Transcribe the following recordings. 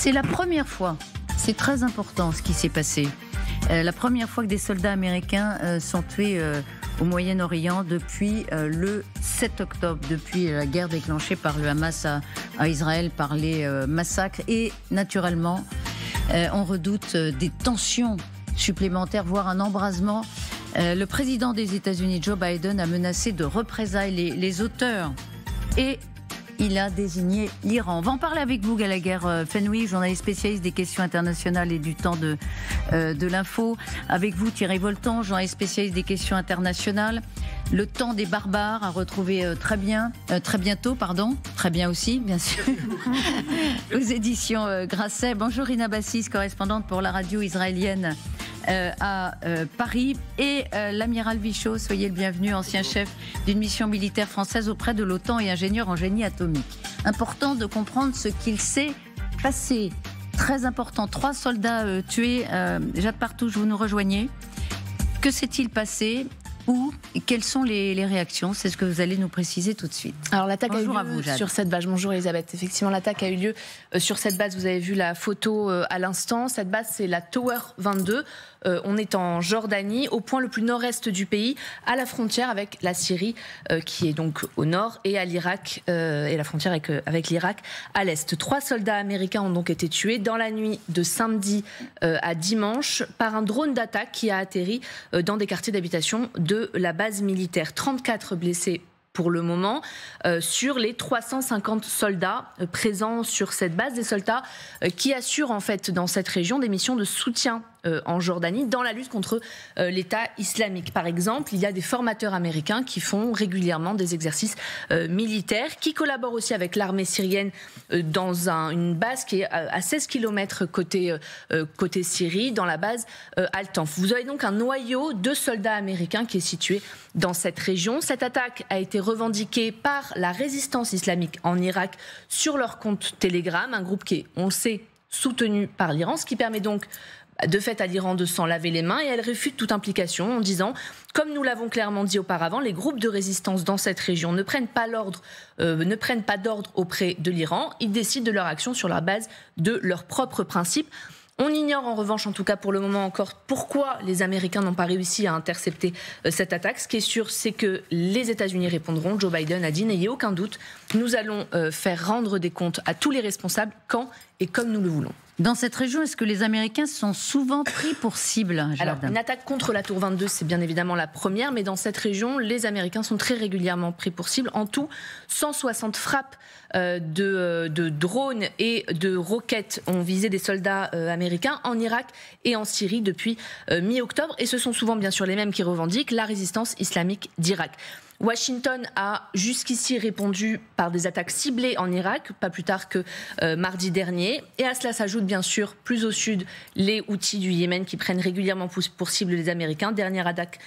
C'est la première fois, c'est très important ce qui s'est passé. La première fois que des soldats américains sont tués au Moyen-Orient depuis le 7 octobre, depuis la guerre déclenchée par le Hamas à Israël, par les massacres. Et naturellement, on redoute des tensions supplémentaires, voire un embrasement. Le président des États-Unis, Joe Biden, a menacé de représailles les auteurs et il a désigné l'Iran. On va en parler avec vous, Gallagher Fenwick, journaliste spécialiste des questions internationales et du temps de l'info. Avec vous, Thierry Volton, journaliste spécialiste des questions internationales. Le temps des barbares à retrouver très bientôt, très bien aussi, bien sûr, aux éditions Grasset. Bonjour Rina Bassis, correspondante pour la radio israélienne à Paris, et l'amiral Vichot, soyez le bienvenu, ancien chef d'une mission militaire française auprès de l'OTAN et ingénieur en génie atomique. Important de comprendre ce qu'il s'est passé. Très important, 3 soldats tués. Jade Partouche, vous nous rejoignez. Que s'est-il passé ? Où et quelles sont les réactions? C'est ce que vous allez nous préciser tout de suite. Alors l'attaque a eu lieu sur cette base. Bonjour Elisabeth. Effectivement, l'attaque a eu lieu sur cette base. Vous avez vu la photo à l'instant. Cette base, c'est la Tower 22. On est en Jordanie, au point le plus nord-est du pays, à la frontière avec la Syrie, qui est donc au nord, et à l'Irak, et la frontière avec l'Irak à l'est. 3 soldats américains ont donc été tués dans la nuit de samedi à dimanche par un drone d'attaque qui a atterri dans des quartiers d'habitation de la base militaire. 34 blessés pour le moment, sur les 350 soldats présents sur cette base, des soldats qui assurent en fait dans cette région des missions de soutien en Jordanie dans la lutte contre l'État islamique. Par exemple, il y a des formateurs américains qui font régulièrement des exercices militaires, qui collaborent aussi avec l'armée syrienne dans une base qui est à 16 km côté Syrie, dans la base Al-Tanf. Vous avez donc un noyau de soldats américains qui est situé dans cette région. Cette attaque a été revendiquée par la résistance islamique en Irak sur leur compte Telegram, un groupe qui est, on le sait, soutenu par l'Iran, ce qui permet donc de fait à l'Iran de s'en laver les mains, et elle réfute toute implication en disant, comme nous l'avons clairement dit auparavant, les groupes de résistance dans cette région ne prennent pas d'ordre auprès de l'Iran, ils décident de leur action sur la base de leurs propres principes. On ignore en revanche, en tout cas pour le moment encore, pourquoi les Américains n'ont pas réussi à intercepter cette attaque. Ce qui est sûr, c'est que les États-Unis répondront. Joe Biden a dit, n'ayez aucun doute, nous allons faire rendre des comptes à tous les responsables quand et comme nous le voulons. Dans cette région, est-ce que les Américains sont souvent pris pour cible, Jade ? Alors, une attaque contre la Tour 22, c'est bien évidemment la première, mais dans cette région, les Américains sont très régulièrement pris pour cible. En tout, 160 frappes de drones et de roquettes ont visé des soldats américains en Irak et en Syrie depuis mi-octobre. Et ce sont souvent, bien sûr, les mêmes qui revendiquent la résistance islamique d'Irak. Washington a jusqu'ici répondu par des attaques ciblées en Irak, pas plus tard que mardi dernier. Et à cela s'ajoute bien sûr, plus au sud, les Houthis du Yémen qui prennent régulièrement pour cible les Américains. Dernière attaque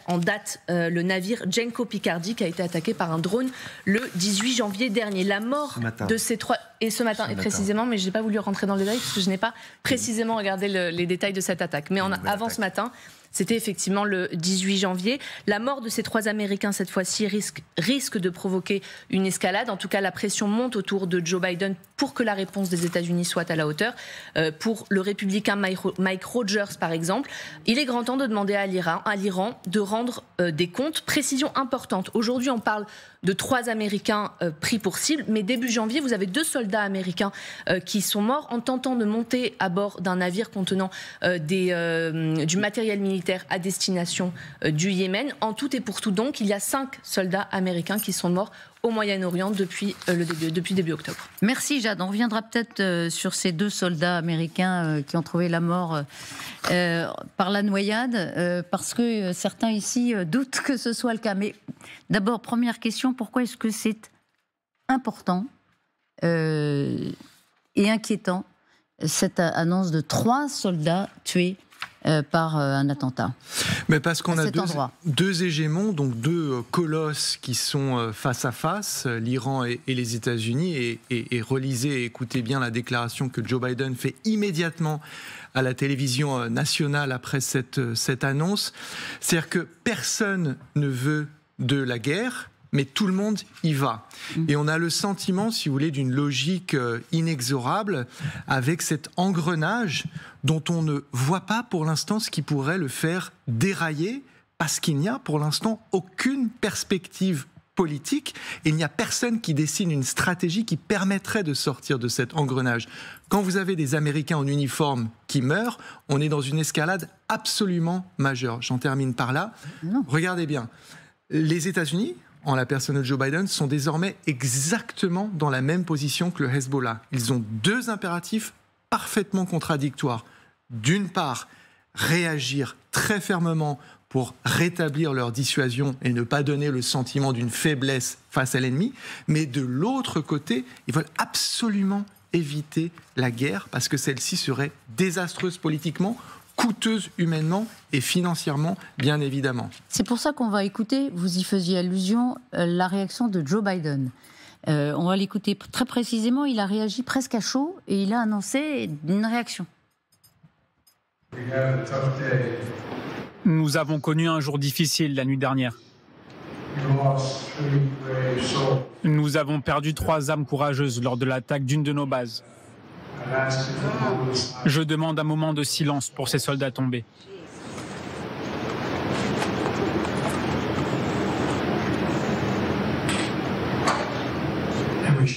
en date, le navire Genco Picardy qui a été attaqué par un drone le 18 janvier dernier. La mort de ces 3... Et ce matin, précisément, mais je n'ai pas voulu rentrer dans le détail parce que je n'ai pas précisément regardé les détails de cette attaque. Mais avant ce matin, c'était effectivement le 18 janvier. La mort de ces 3 Américains, cette fois-ci, risque de provoquer une escalade. En tout cas, la pression monte autour de Joe Biden pour que la réponse des États-Unis soit à la hauteur. Pour le républicain Mike Rogers, par exemple, il est grand temps de demander à l'Iran de rendre des comptes. Précision importante. Aujourd'hui, on parle de 3 Américains pris pour cible, mais début janvier, vous avez 2 soldats américains qui sont morts en tentant de monter à bord d'un navire contenant du matériel militaire à destination du Yémen. En tout et pour tout, donc, il y a 5 soldats américains qui sont morts au Moyen-Orient depuis début octobre. Merci Jade. On reviendra peut-être sur ces 2 soldats américains qui ont trouvé la mort par la noyade, parce que certains ici doutent que ce soit le cas. Mais d'abord, première question, pourquoi est-ce que c'est important et inquiétant, cette annonce de 3 soldats tués par un attentat? Mais parce qu'on a deux hégémons, donc 2 colosses qui sont face à face, l'Iran et les États-Unis, et relisez et écoutez bien la déclaration que Joe Biden fait immédiatement à la télévision nationale après cette annonce. C'est-à-dire que personne ne veut de la guerre, mais tout le monde y va. Et on a le sentiment, si vous voulez, d'une logique inexorable avec cet engrenage dont on ne voit pas pour l'instant ce qui pourrait le faire dérailler, parce qu'il n'y a pour l'instant aucune perspective politique et il n'y a personne qui dessine une stratégie qui permettrait de sortir de cet engrenage. Quand vous avez des Américains en uniforme qui meurent, on est dans une escalade absolument majeure. J'en termine par là. Regardez bien, les États-Unis, en la personne de Joe Biden, sont désormais exactement dans la même position que le Hezbollah. Ils ont deux impératifs parfaitement contradictoires. D'une part, réagir très fermement pour rétablir leur dissuasion et ne pas donner le sentiment d'une faiblesse face à l'ennemi, mais de l'autre côté, ils veulent absolument éviter la guerre parce que celle-ci serait désastreuse politiquement, coûteuse humainement et financièrement, bien évidemment. C'est pour ça qu'on va écouter, vous y faisiez allusion, la réaction de Joe Biden. On va l'écouter très précisément, il a réagi presque à chaud et il a annoncé une réaction. Nous avons connu un jour difficile la nuit dernière. Nous avons perdu 3 âmes courageuses lors de l'attaque d'une de nos bases. Je demande un moment de silence pour ces soldats tombés.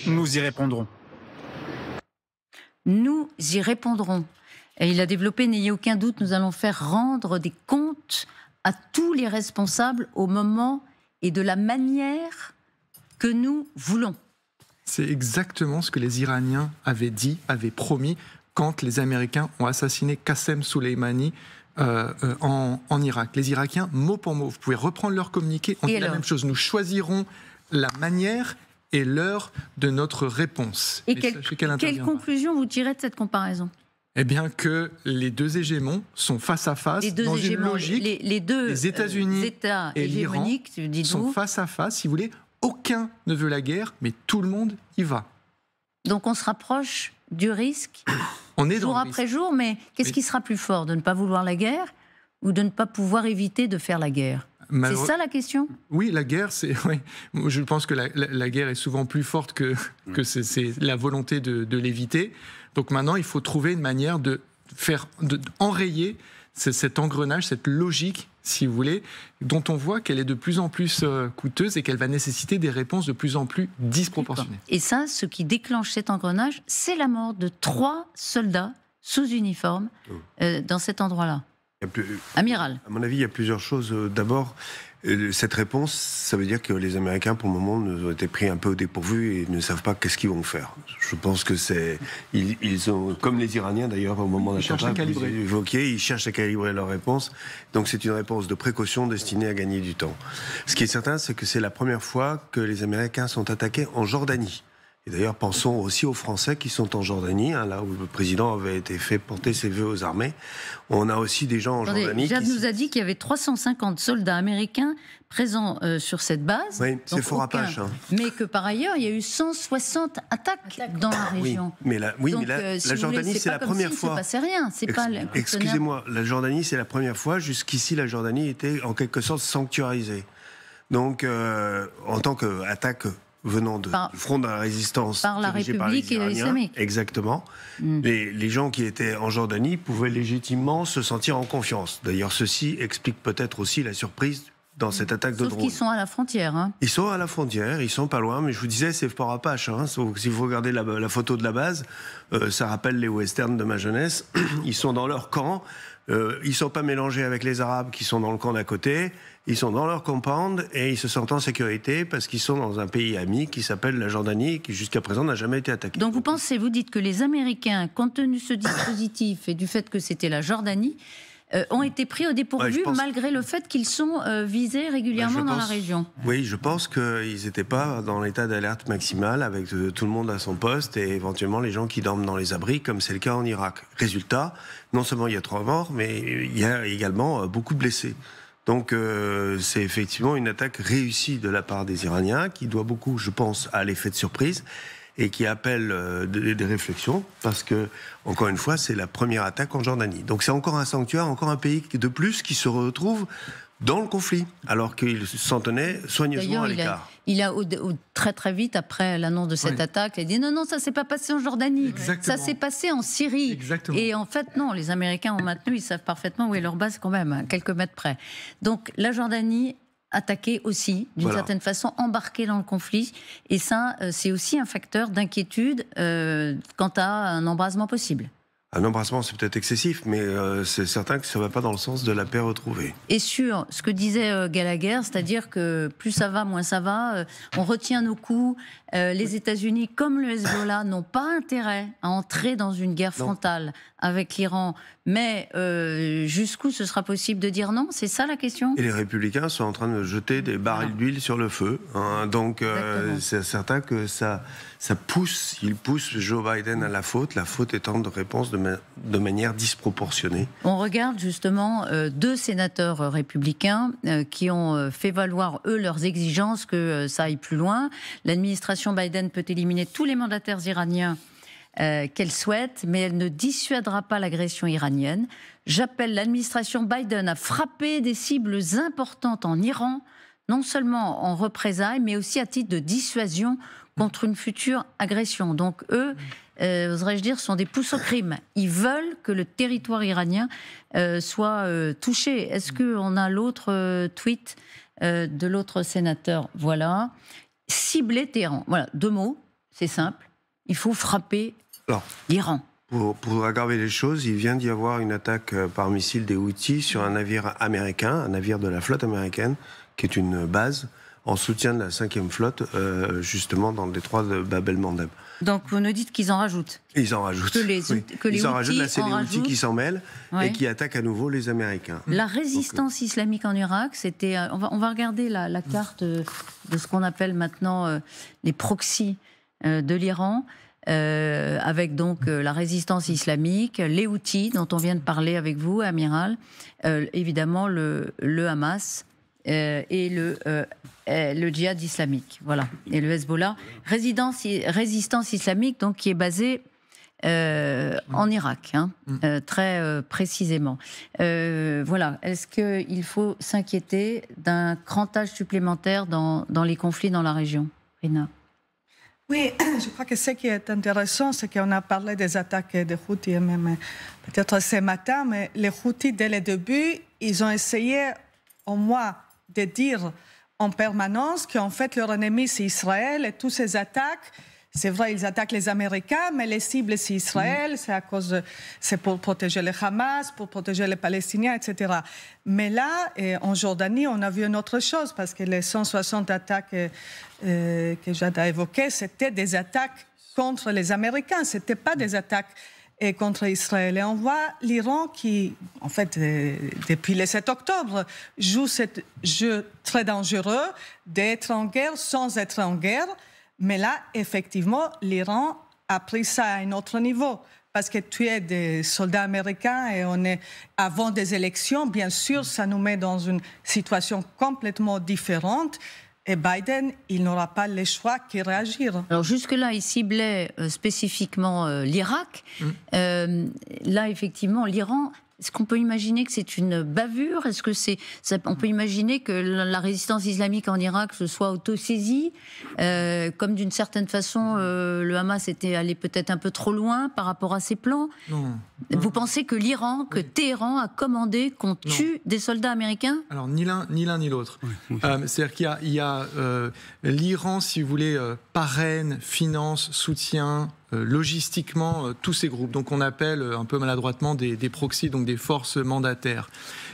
Nous y répondrons. Nous y répondrons. Et il a développé, n'ayez aucun doute, nous allons faire rendre des comptes à tous les responsables au moment et de la manière que nous voulons. C'est exactement ce que les Iraniens avaient dit, avaient promis quand les Américains ont assassiné Qassem Soleimani en Irak. Les Irakiens, mot pour mot, vous pouvez reprendre leur communiqué, on dit la même chose. Nous choisirons la manière et l'heure de notre réponse. Et quelle conclusion vous tirez de cette comparaison ? Eh bien que les deux hégémons sont face à face dans une logique. Les États-Unis États et l'Iran sont face à face. Si vous voulez, aucun ne veut la guerre, mais tout le monde y va. Donc on se rapproche du risque on est jour après jour, mais qu'est-ce qui sera plus fort, de ne pas vouloir la guerre ou de ne pas pouvoir éviter de faire la guerre ? C'est ça la question ? Oui, la guerre, je pense que la guerre est souvent plus forte que c'est la volonté de l'éviter. Donc maintenant, il faut trouver une manière d'enrayer cet engrenage, cette logique, si vous voulez, dont on voit qu'elle est de plus en plus coûteuse et qu'elle va nécessiter des réponses de plus en plus disproportionnées. Et ça, ce qui déclenche cet engrenage, c'est la mort de 3 soldats sous uniforme dans cet endroit-là. Amiral. À mon avis, il y a plusieurs choses. D'abord, cette réponse, ça veut dire que les Américains, pour le moment, nous ont été pris un peu au dépourvu et ne savent pas qu'est-ce qu'ils vont faire. Je pense que ils ont, comme les Iraniens d'ailleurs, au moment d'un attentat, ils cherchent à calibrer leur réponse. Donc c'est une réponse de précaution destinée à gagner du temps. Ce qui est certain, c'est que c'est la première fois que les Américains sont attaqués en Jordanie. Et d'ailleurs, pensons aussi aux Français qui sont en Jordanie, là où le président avait été fait porter ses vœux aux armées. On a aussi des gens en Jordanie. Jad nous a dit qu'il y avait 350 soldats américains présents sur cette base. Oui, c'est Fort Apache. Mais que par ailleurs, il y a eu 160 attaques dans la région. Oui, mais la Jordanie, c'est la première fois. Il ne se passait rien. Excusez-moi, la Jordanie, c'est la première fois. Jusqu'ici, la Jordanie était en quelque sorte sanctuarisée. Donc, en tant qu'attaque venant du front de la résistance par la République islamique. Exactement. Les gens qui étaient en Jordanie pouvaient légitimement se sentir en confiance. D'ailleurs, ceci explique peut-être aussi la surprise dans cette attaque de drone. Sauf qu'ils sont à la frontière. Ils sont à la frontière, ils sont pas loin, mais je vous disais, c'est Fort Apache. Si vous regardez la photo de la base, ça rappelle les westerns de ma jeunesse. Ils sont dans leur camp. Ils sont pas mélangés avec les Arabes qui sont dans le camp d'à côté. Ils sont dans leur compound et ils se sentent en sécurité parce qu'ils sont dans un pays ami qui s'appelle la Jordanie, qui jusqu'à présent n'a jamais été attaqué. Donc vous dites que les Américains, compte tenu de ce dispositif et du fait que c'était la Jordanie, ont été pris au dépourvu malgré le fait qu'ils sont visés régulièrement dans la région. Oui, je pense qu'ils n'étaient pas dans l'état d'alerte maximale avec tout le monde à son poste et éventuellement les gens qui dorment dans les abris, comme c'est le cas en Irak. Résultat, non seulement il y a 3 morts, mais il y a également beaucoup de blessés. Donc c'est effectivement une attaque réussie de la part des Iraniens qui doit beaucoup, je pense, à l'effet de surprise et qui appelle des réflexions parce que, encore une fois, c'est la première attaque en Jordanie. Donc c'est encore un sanctuaire, encore un pays de plus qui se retrouve dans le conflit, alors qu'il s'en tenait soigneusement à l'écart. Il a très très vite, après l'annonce de cette attaque, il a dit non, ça ne s'est pas passé en Jordanie, Exactement. ça s'est passé en Syrie. Exactement. Et en fait, non, les Américains ont maintenu, ils savent parfaitement où est leur base quand même, à quelques mètres près. Donc la Jordanie attaquée aussi, d'une certaine façon, embarquée dans le conflit. Et ça, c'est aussi un facteur d'inquiétude quant à un embrasement possible. Un embrassement, c'est peut-être excessif, mais c'est certain que ça ne va pas dans le sens de la paix retrouvée. Et sur ce que disait Gallagher, c'est-à-dire que plus ça va, moins ça va, on retient nos coups. Les États-Unis, comme le Hezbollah, n'ont pas intérêt à entrer dans une guerre frontale avec l'Iran. Mais jusqu'où ce sera possible de dire non? C'est ça la question? Et les Républicains sont en train de jeter des barils d'huile sur le feu. Donc c'est certain que ça pousse, il pousse Joe Biden à la faute étant de réponse de manière disproportionnée. On regarde justement 2 sénateurs républicains qui ont fait valoir, eux, leurs exigences que ça aille plus loin. L'administration Biden peut éliminer tous les mandataires iraniens qu'elle souhaite, mais elle ne dissuadera pas l'agression iranienne. J'appelle l'administration Biden à frapper des cibles importantes en Iran, non seulement en représailles, mais aussi à titre de dissuasion contre une future agression. Donc eux, oserais-je dire, sont des pousses au crime. Ils veulent que le territoire iranien soit touché. Est-ce qu'on a l'autre tweet de l'autre sénateur? Voilà. Cibler Téhéran. Voilà, 2 mots, c'est simple. Il faut frapper l'Iran. Pour aggraver les choses, il vient d'y avoir une attaque par missile des Houthis sur un navire américain, un navire de la flotte américaine, qui est une base en soutien de la 5e flotte, justement dans le détroit de Bab el-Mandeb. Donc vous nous dites qu'ils en rajoutent? Ils en rajoutent. Ils en rajoutent. Là, c'est les Houthis qui s'en mêlent et qui attaquent à nouveau les Américains. La résistance islamique en Irak, c'était... On va regarder la carte de ce qu'on appelle maintenant les proxys de l'Iran, avec donc la résistance islamique, les Houthis, dont on vient de parler avec vous, Amiral, évidemment le Hamas et le djihad islamique, voilà, et le Hezbollah. Résistance islamique, donc, qui est basée en Irak, très précisément. Voilà. Est-ce qu'il faut s'inquiéter d'un crantage supplémentaire dans les conflits dans la région, Rina? Oui, je crois que ce qui est intéressant, c'est qu'on a parlé des attaques des Houthis, même peut-être ce matin, mais les Houthis, dès le début, ils ont essayé au moins de dire en permanence qu'en fait leur ennemi c'est Israël et toutes ces attaques, c'est vrai, ils attaquent les Américains, mais les cibles c'est Israël, c'est pour protéger le Hamas, pour protéger les Palestiniens, etc. Mais là, en Jordanie, on a vu une autre chose, parce que les 160 attaques que Jade a évoquées, c'était des attaques contre les Américains, c'était pas des attaques contre Israël. Et on voit l'Iran qui, en fait, depuis le 7 octobre, joue ce jeu très dangereux d'être en guerre sans être en guerre. Mais là, effectivement, l'Iran a pris ça à un autre niveau. Parce que tuer des soldats américains et on est avant des élections, bien sûr, ça nous met dans une situation complètement différente. Et Biden, il n'aura pas le choix que réagir. Alors jusque-là, il ciblait spécifiquement l'Irak. Là, effectivement, l'Iran... Est-ce qu'on peut imaginer que c'est une bavure? Est-ce que on peut imaginer que la résistance islamique en Irak se soit autosaisie, comme d'une certaine façon le Hamas était allé peut-être un peu trop loin par rapport à ses plans? Non. Vous pensez que l'Iran, que Téhéran a commandé qu'on tue des soldats américains? Alors ni l'un ni l'autre. C'est-à-dire qu'il y a l'Iran, si vous voulez, parraine, finance, soutient logistiquement tous ces groupes. Donc on appelle un peu maladroitement des proxys, donc des forces mandataires.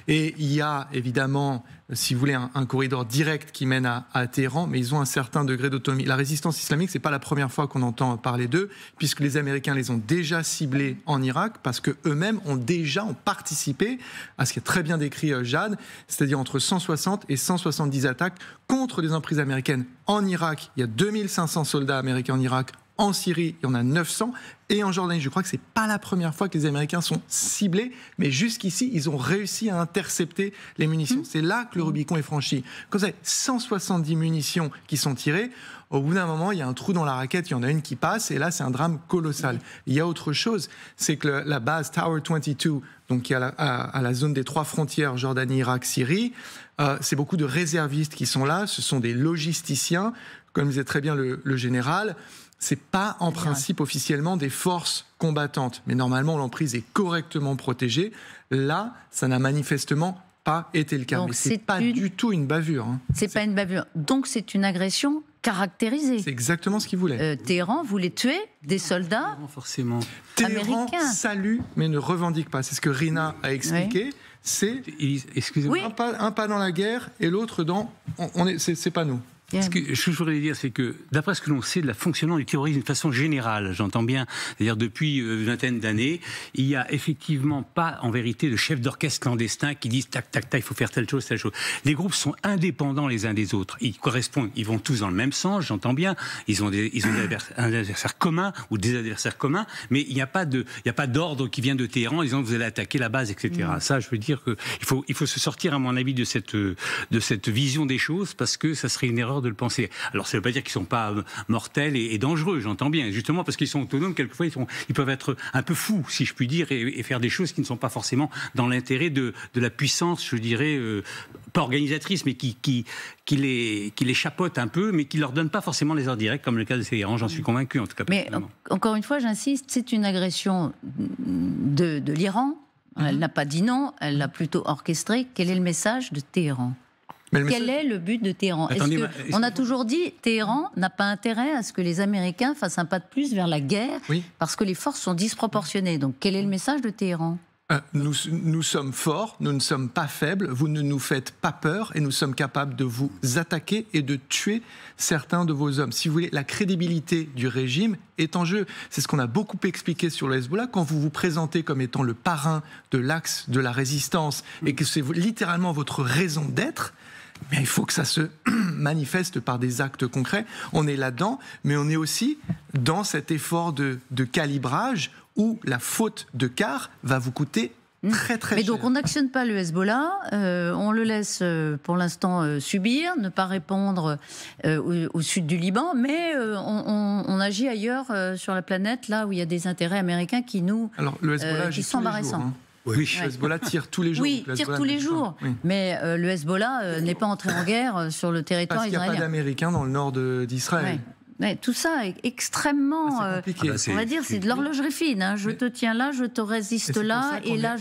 Et il y a évidemment, si vous voulez, un corridor direct qui mène à Téhéran, mais ils ont un certain degré d'autonomie. La résistance islamique, c'est pas la première fois qu'on entend parler d'eux, puisque les Américains les ont déjà ciblés en Irak, parce que eux-mêmes ont participé à ce qui est très bien décrit Jade, c'est-à-dire entre 160 et 170 attaques contre les emprises américaines en Irak. Il y a 2500 soldats américains en Irak. En Syrie, il y en a 900. Et en Jordanie, je crois que ce n'est pas la première fois que les Américains sont ciblés, mais jusqu'ici, ils ont réussi à intercepter les munitions. C'est là que le Rubicon est franchi. Quand vous avez 170 munitions qui sont tirées, au bout d'un moment, il y a un trou dans la raquette, il y en a une qui passe, et là, c'est un drame colossal. Il y a autre chose, c'est que la base Tower 22, donc qui est à la zone des 3 frontières, Jordanie, Irak, Syrie, c'est beaucoup de réservistes qui sont là, ce sont des logisticiens, comme disait très bien le général. C'est pas en principe officiellement des forces combattantes, mais normalement l'emprise est correctement protégée. Là, ça n'a manifestement pas été le cas. Donc, mais c'est pas du tout une bavure. C'est pas une bavure. Donc c'est une agression caractérisée. C'est exactement ce qu'il voulait. Téhéran voulait tuer des soldats forcément. Téhéran salue mais ne revendique pas. C'est ce que Rina a expliqué. C'est un pas dans la guerre et l'autre dans c'est pas nous. Ce que je voudrais dire, c'est que, d'après ce que l'on sait de la fonctionnement du terrorisme de façon générale, j'entends bien, c'est-à-dire depuis une vingtaine d'années, il n'y a effectivement pas, en vérité, de chefs d'orchestre clandestins qui disent tac, tac, tac, il faut faire telle chose, telle chose. Les groupes sont indépendants les uns des autres. Ils correspondent, ils vont tous dans le même sens, j'entends bien. Ils ont un adversaire commun ou des adversaires communs, mais il n'y a pas d'ordre qui vient de Téhéran, disant que vous allez attaquer la base, etc. Ça, je veux dire qu'il faut se sortir, à mon avis, de cette vision des choses, parce que ça serait une erreur de le penser. Alors, ça ne veut pas dire qu'ils ne sont pas mortels et dangereux, j'entends bien. Justement, parce qu'ils sont autonomes, quelquefois, ils peuvent être un peu fous, si je puis dire, et faire des choses qui ne sont pas forcément dans l'intérêt de la puissance, je dirais, pas organisatrice, mais qui les chapeaute un peu, mais qui ne leur donne pas forcément les ordres directs, comme le cas de Téhéran, j'en suis convaincu, en tout cas. Mais encore une fois, j'insiste, c'est une agression de l'Iran. Elle n'a pas dit non, elle l'a plutôt orchestré. Quel est le message de Téhéran ? Quel est le but de Téhéran ? On a toujours dit Téhéran n'a pas intérêt à ce que les Américains fassent un pas de plus vers la guerre, parce que les forces sont disproportionnées. Donc quel est le message de Téhéran ? Nous sommes forts, nous ne sommes pas faibles, vous ne nous faites pas peur et nous sommes capables de vous attaquer et de tuer certains de vos hommes. Si vous voulez, la crédibilité du régime est en jeu. C'est ce qu'on a beaucoup expliqué sur le Hezbollah. Quand vous vous présentez comme étant le parrain de l'axe de la résistance et que c'est littéralement votre raison d'être, mais il faut que ça se manifeste par des actes concrets. On est là-dedans, mais on est aussi dans cet effort de calibrage où la faute de quart va vous coûter très très cher. Mais donc on n'actionne pas le Hezbollah, on le laisse pour l'instant subir, ne pas répondre au sud du Liban, mais on agit ailleurs sur la planète, là où il y a des intérêts américains qui nous qui sont embarrassants. Oui, le Hezbollah tire tous les jours. Oui, tire tous les jours. Oui. Mais le Hezbollah n'est pas entré en guerre sur le territoire israélien. Parce qu'il n'y a pas d'Américains dans le nord d'Israël. Oui. Mais tout ça est extrêmement, on va dire, c'est de l'horlogerie fine. Je te tiens là, je te résiste là, et là,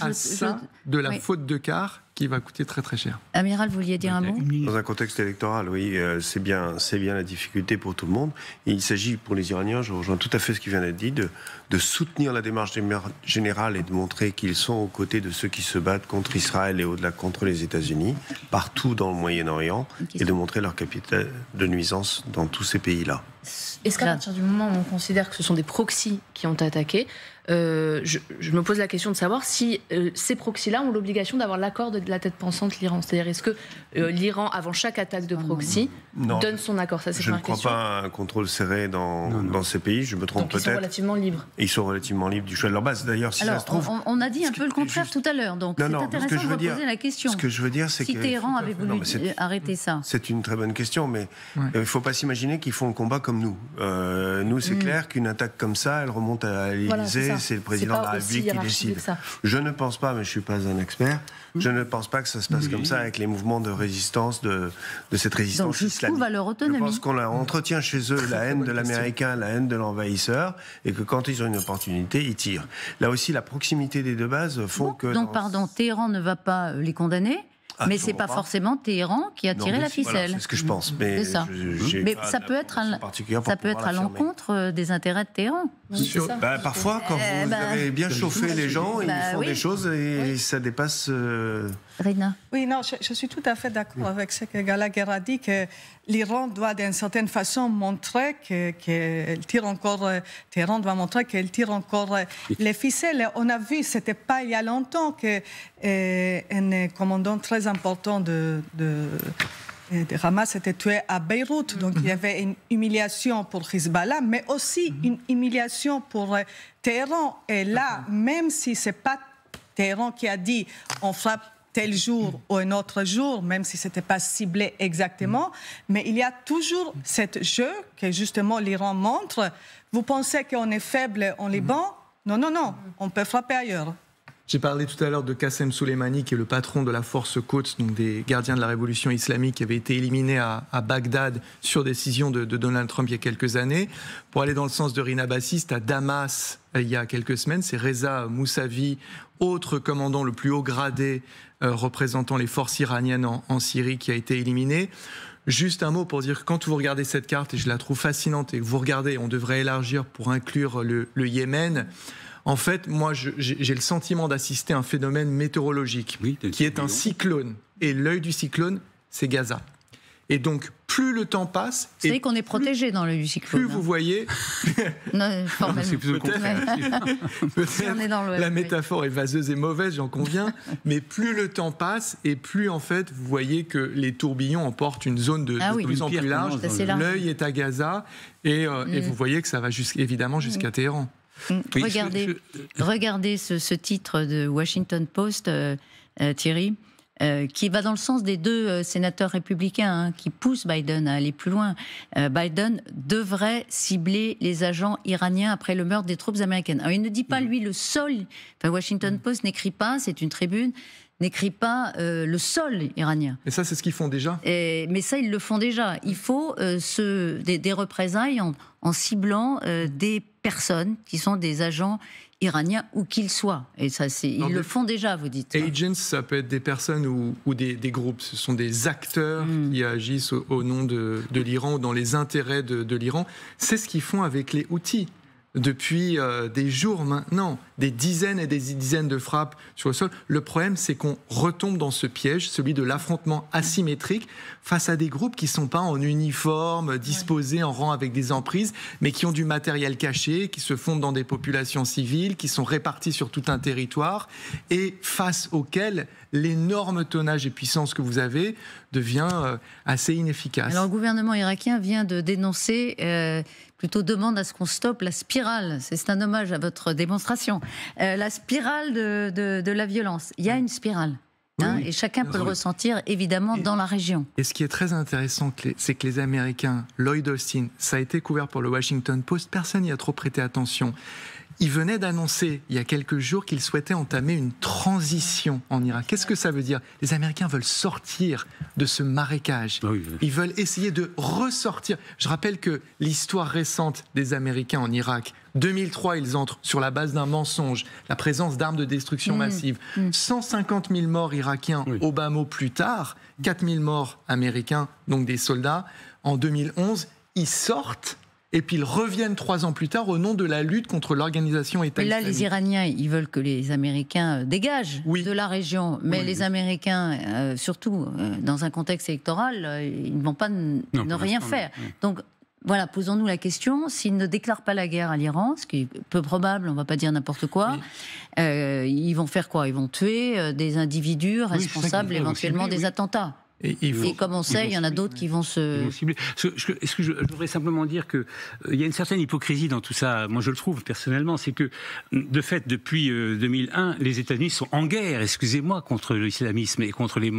de la faute de quart qui va coûter très très cher. Amiral, vous vouliez dire un mot ? Dans un contexte électoral, oui, c'est bien la difficulté pour tout le monde. Et il s'agit pour les Iraniens, je rejoins tout à fait ce qui vient d'être dit, de soutenir la démarche générale et de montrer qu'ils sont aux côtés de ceux qui se battent contre Israël et au-delà contre les États-Unis, partout dans le Moyen-Orient, et de montrer leur capitale de nuisance dans tous ces pays-là. Est-ce qu'à partir du moment où on considère que ce sont des proxys qui ont attaqué, je me pose la question de savoir si ces proxys-là ont l'obligation d'avoir l'accord de la tête pensante, l'Iran. C'est-à-dire, est-ce que l'Iran, avant chaque attaque de proxy, donne son accord ? Ça, c'est je ne crois pas à un contrôle serré dans ces pays, je me trompe peut-être. Ils sont relativement libres. Ils sont relativement libres du choix de leur base. D'ailleurs, si alors, ça se trouve... on a dit un peu le contraire tout à l'heure, donc c'est intéressant de reposer la question. Ce que je veux dire, c'est que... Si Téhéran avait voulu arrêter ça. C'est une très bonne question, mais il ne faut pas s'imaginer qu'ils font le combat comme nous. Nous, c'est clair qu'une attaque comme ça, elle remonte à l'Élysée, c'est le président de la République qui décide. Je ne pense pas, mais je ne suis pas un expert, je ne pense pas que ça se passe comme ça avec les mouvements de résistance, de cette résistance islamique. Va leur autonomie. Je pense qu'on entretient chez eux la haine de l'Américain, la haine de l'envahisseur, et que quand ils ont une opportunité, ils tirent. Là aussi, la proximité des deux bases font que... Donc, Téhéran ne va pas les condamner ? Mais c'est pas forcément Téhéran qui a tiré la ficelle. Voilà, c'est ce que je pense. Mais c'est ça. Mais ça peut être à l'encontre des intérêts de Téhéran. Parfois, quand vous avez bien chauffé les gens, ils font des choses et ça dépasse... Rina. Oui, non, je suis tout à fait d'accord avec ce que Gallagher a dit, que l'Iran doit d'une certaine façon montrer qu'elle tire encore, Téhéran doit montrer qu'elle tire encore les ficelles. On a vu, c'était pas il y a longtemps, qu'un commandant très important de Hamas était tué à Beyrouth. Donc il y avait une humiliation pour Hezbollah, mais aussi une humiliation pour Téhéran. Et là, même si c'est pas Téhéran qui a dit on frappe tel jour ou un autre jour, même si ce n'était pas ciblé exactement. Mais il y a toujours ce jeu que justement l'Iran montre. Vous pensez qu'on est faible en Liban? Non, on peut frapper ailleurs. J'ai parlé tout à l'heure de Qassem Soleimani, qui est le patron de la force Quds, donc des gardiens de la révolution islamique, qui avait été éliminé à Bagdad sur décision de Donald Trump il y a quelques années. Pour aller dans le sens de Rina Bassiste, à Damas, il y a quelques semaines, c'est Reza Moussavi, autre commandant le plus haut gradé représentant les forces iraniennes en Syrie, qui a été éliminé. Juste un mot pour dire que quand vous regardez cette carte, et je la trouve fascinante, et que vous regardez, on devrait élargir pour inclure le Yémen. En fait, moi, j'ai le sentiment d'assister à un phénomène météorologique qui est un cyclone. Et l'œil du cyclone, c'est Gaza. Et donc, plus le temps passe... Vous savez qu'on est protégé dans l'œil du cyclone. Plus vous voyez... non, c'est plutôt peut-être la métaphore est vaseuse et mauvaise, j'en conviens, mais plus le temps passe et plus, en fait, vous voyez que les tourbillons emportent une zone de plus en plus large. L'œil est à Gaza et vous voyez que ça va évidemment jusqu'à Téhéran. Regardez ce titre de Washington Post, Thierry, qui va dans le sens des deux sénateurs républicains qui poussent Biden à aller plus loin. Biden devrait cibler les agents iraniens après le meurtre des troupes américaines. Alors, il ne dit pas, lui, le sol. Enfin, Washington Post n'écrit pas, c'est une tribune, n'écrit pas le sol iranien. Et ça, c'est ce qu'ils font déjà. Mais ça, ils le font déjà. Il faut des représailles en ciblant des personnes qui sont des agents iraniens, où qu'ils soient. Et ça, ils le font déjà, vous dites. Agents, ça peut être des personnes ou des groupes. Ce sont des acteurs qui agissent au nom de l'Iran ou dans les intérêts de l'Iran. C'est ce qu'ils font avec les Houthis. Depuis des jours maintenant, des dizaines et des dizaines de frappes sur le sol. Le problème, c'est qu'on retombe dans ce piège, celui de l'affrontement asymétrique, face à des groupes qui ne sont pas en uniforme, disposés en rang avec des emprises, mais qui ont du matériel caché, qui se fondent dans des populations civiles, qui sont répartis sur tout un territoire, et face auxquels l'énorme tonnage et puissance que vous avez devient assez inefficace. Alors, le gouvernement irakien vient de dénoncer... plutôt demande à ce qu'on stoppe la spirale. C'est un hommage à votre démonstration. La spirale de la violence. Il y a une spirale. Et chacun peut le ressentir, évidemment, dans la région. Et ce qui est très intéressant, c'est que les Américains, Lloyd Austin, ça a été couvert pour le Washington Post, personne n'y a trop prêté attention. Il venait d'annoncer, il y a quelques jours, qu'il souhaitait entamer une transition en Irak. Qu'est-ce que ça veut dire? Les Américains veulent sortir de ce marécage. Ils veulent essayer de ressortir. Je rappelle que l'histoire récente des Américains en Irak, 2003, ils entrent sur la base d'un mensonge, la présence d'armes de destruction massive. 150 000 morts irakiens au bas mot plus tard, 4 000 morts américains, donc des soldats. En 2011, ils sortent. Et puis ils reviennent 3 ans plus tard au nom de la lutte contre l'organisation État islamique. Mais là, les Iraniens, ils veulent que les Américains dégagent de la région. Mais les Américains, surtout dans un contexte électoral, ils ne vont pas ne rien faire. Donc voilà, posons-nous la question, s'ils ne déclarent pas la guerre à l'Iran, ce qui est peu probable, on ne va pas dire n'importe quoi, ils vont faire quoi? Ils vont tuer des individus responsables éventuellement des attentats. Et comme on sait, il y en a d'autres qui vont se... Est-ce que je voudrais simplement dire qu'il y a une certaine hypocrisie dans tout ça, moi je le trouve personnellement, c'est que de fait, depuis 2001, les États-Unis sont en guerre, excusez-moi, contre l'islamisme et contre les...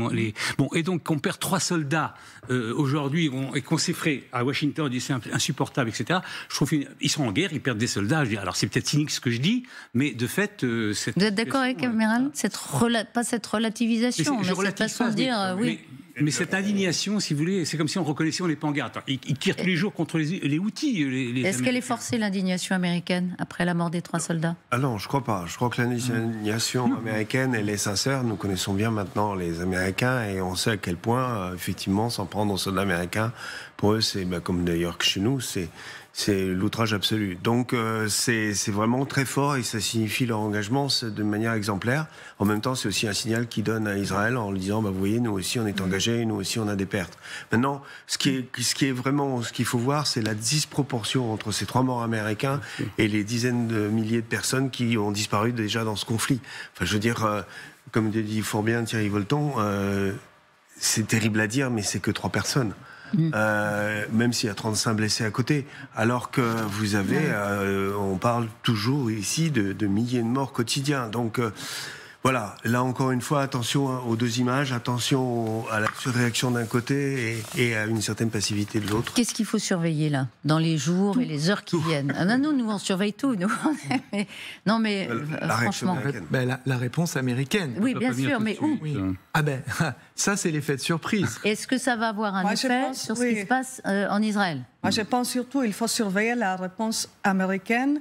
Bon, et donc qu'on perd 3 soldats aujourd'hui et qu'on s'effraie à Washington, on dit c'est insupportable, etc. Je trouve qu'ils sont en guerre, ils perdent des soldats. Je dis, alors c'est peut-être cynique ce que je dis, mais de fait... Vous êtes d'accord avec Amiral? Pas cette relativisation, mais cette façon de dire... Mais cette indignation, si vous voulez, c'est comme si on reconnaissait on n'est pas en guerre. Ils tirent tous les jours contre les Houthis. Est-ce qu'elle est forcée, l'indignation américaine, après la mort des 3 soldats? Ah non, je crois pas. Je crois que l'indignation américaine, elle est sincère. Nous connaissons bien maintenant les Américains et on sait à quel point, effectivement, s'en prendre aux soldats américains, pour eux, c'est comme d'ailleurs que chez nous, c'est l'outrage absolu. Donc c'est vraiment très fort et ça signifie leur engagement de manière exemplaire. En même temps, c'est aussi un signal qu'ils donnent à Israël en lui disant vous voyez, nous aussi on est engagés, nous aussi on a des pertes. Maintenant, ce qui est vraiment, ce qu'il faut voir, c'est la disproportion entre ces 3 morts américains et les dizaines de milliers de personnes qui ont disparu déjà dans ce conflit. Enfin, je veux dire, comme dit fort bien Thierry Volton, c'est terrible à dire, mais c'est que 3 personnes. Même s'il y a 35 blessés à côté, alors que vous avez, on parle toujours ici de milliers de morts quotidiens. Donc Voilà, là encore une fois, attention aux deux images, attention à la surréaction d'un côté et à une certaine passivité de l'autre. Qu'est-ce qu'il faut surveiller là, dans les jours et les heures qui viennent? Non, nous on surveille tout. Nous. Non mais franchement. La réponse américaine. Oui, bien sûr, mais où? Ah ben, ça c'est l'effet de surprise. Est-ce que ça va avoir un effet sur ce qui se passe en Israël? Moi je pense surtout qu'il faut surveiller la réponse américaine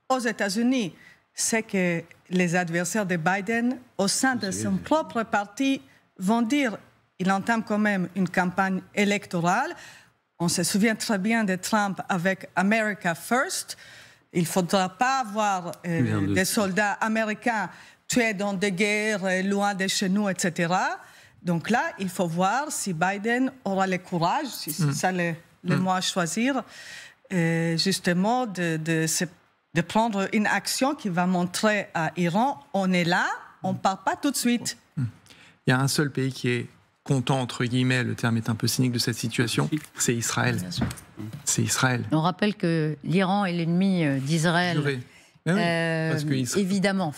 aux États-Unis. C'est que les adversaires de Biden, au sein de son propre parti, vont dire qu'il entame quand même une campagne électorale. On se souvient très bien de Trump avec America First. Il ne faudra pas avoir des soldats américains tués dans des guerres, loin de chez nous, etc. Donc là, il faut voir si Biden aura le courage, si c'est ça le mot à choisir, justement de prendre une action qui va montrer à Iran, on est là, on ne part pas tout de suite. Il y a un seul pays qui est content, entre guillemets, le terme est un peu cynique de cette situation, c'est Israël. C'est Israël. On rappelle que l'Iran est l'ennemi d'Israël. Parce que évidemment,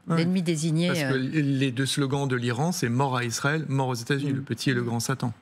l'ennemi désigné. Parce que les deux slogans de l'Iran, c'est mort à Israël, mort aux États-Unis, le petit et le grand Satan.